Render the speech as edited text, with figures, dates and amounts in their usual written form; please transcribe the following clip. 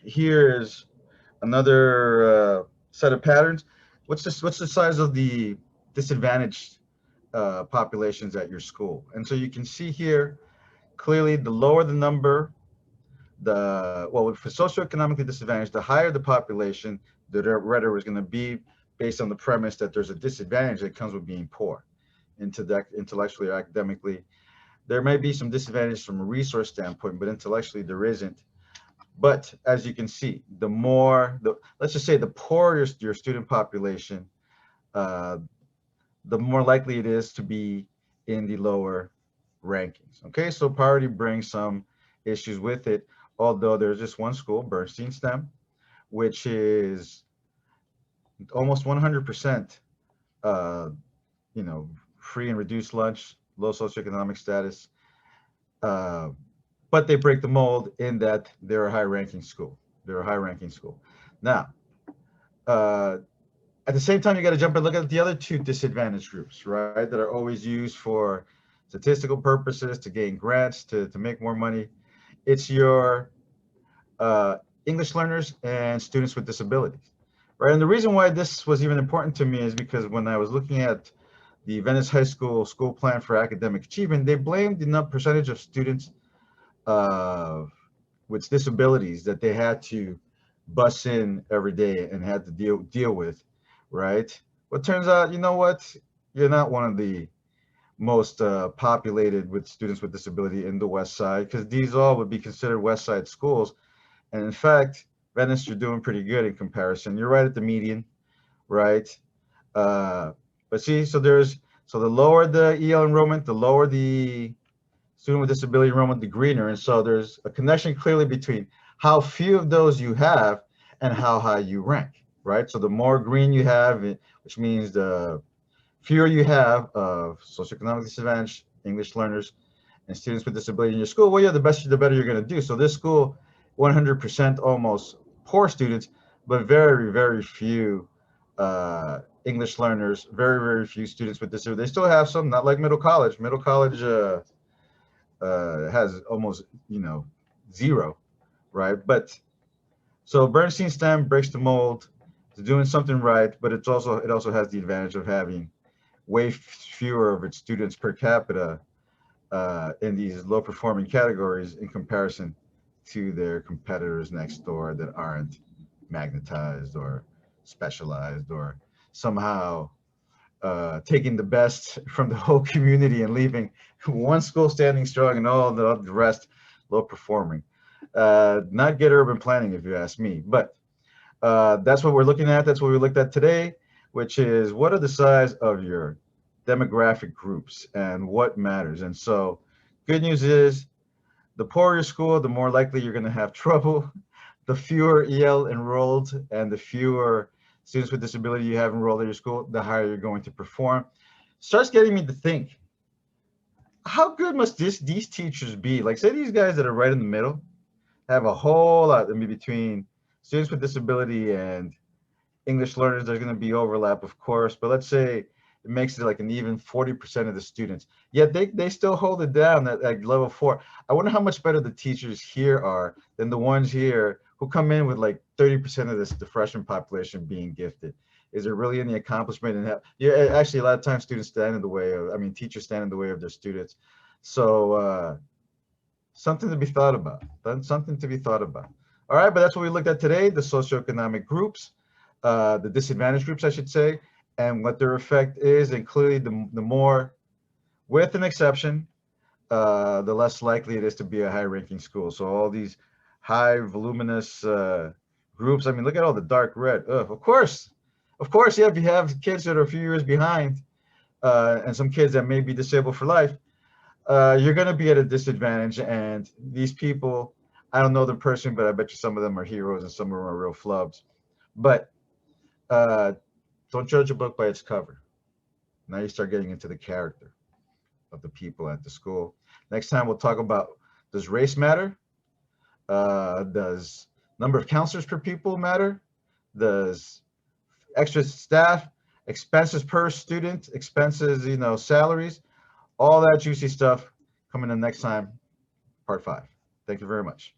here is another set of patterns. What's the size of the disadvantaged populations at your school? And so you can see here clearly the lower the number, for socioeconomically disadvantaged, the higher the population, the redder is going to be based on the premise that there's a disadvantage that comes with being poor, intellectually or academically. There may be some disadvantage from a resource standpoint, but intellectually there isn't. But as you can see, let's just say the poorer your student population, uh, the more likely it is to be in the lower rankings. Okay, so poverty brings some issues with it, although there's just one school, Bernstein STEM, which is almost 100%, uh, free and reduced lunch, low socioeconomic status, uh, but they break the mold in that they're a high-ranking school. They're a high-ranking school. Now, uh, at the same time, you got to jump and look at the other two disadvantaged groups, right? That are always used for statistical purposes, to gain grants, to make more money. It's your English learners and students with disabilities, right? And the reason why this was even important to me is because when I was looking at the Venice High School school plan for academic achievement, they blamed the percentage of students uh, with disabilities that they had to bus in every day and had to deal with, right? Well, it turns out, you know what? You're not one of the most populated with students with disability in the West Side, because these all would be considered West Side schools. And in fact, Venice, you're doing pretty good in comparison. You're right at the median, right? Uh, but see, so the lower the EL enrollment, the lower the student with disability enrollment, the greener. And so there's a connection clearly between how few of those you have and how high you rank, right? So the more green you have, which means the fewer you have of socioeconomic disadvantaged English learners and students with disability in your school, well, yeah, the better you're going to do. So this school, 100% almost poor students, but very, very few English learners, very, very few students with disability. They still have some, not like middle college. Middle college has almost, zero, right? But so Bernstein STEM breaks the mold. It's doing something right, but it also has the advantage of having way fewer of its students per capita in these low performing categories in comparison to their competitors next door that aren't magnetized or specialized or somehow taking the best from the whole community and leaving one school standing strong and all the rest low performing. Not good urban planning, if you ask me. But that's what we're looking at. That's what we looked at today, which is what are the size of your demographic groups and what matters. And so, good news is the poorer your school, the more likely you're going to have trouble. The fewer EL enrolled and the fewer students with disability you have enrolled at your school, the higher you're going to perform. Starts getting me to think, how good must these teachers be? Like, say these guys that are right in the middle have a whole lot, I mean, between students with disability and English learners, there's going to be overlap, of course, but let's say it makes it like an even 40% of the students. Yet they still hold it down at level 4. I wonder how much better the teachers here are than the ones here who come in with like 30% of the freshman population being gifted. Is there really any accomplishment in that? Yeah, actually, a lot of times students stand in the way of, I mean, teachers stand in the way of their students. So something to be thought about. That's something to be thought about. All right, but that's what we looked at today, the socioeconomic groups, the disadvantaged groups, I should say, and what their effect is. And clearly, the more, with an exception, the less likely it is to be a high-ranking school. So all these high, voluminous groups, I mean, look at all the dark red. Ugh, of course, yeah, if you have kids that are a few years behind and some kids that may be disabled for life, you're going to be at a disadvantage. And these people, I don't know them personally, but I bet you some of them are heroes and some of them are real flubs. But uh, don't judge a book by its cover. Now you start getting into the character of the people at the school. Next time we'll talk about, does race matter? Does number of counselors per pupil matter? Does extra staff, expenses per student, expenses, salaries, all that juicy stuff coming in next time, part 5. Thank you very much.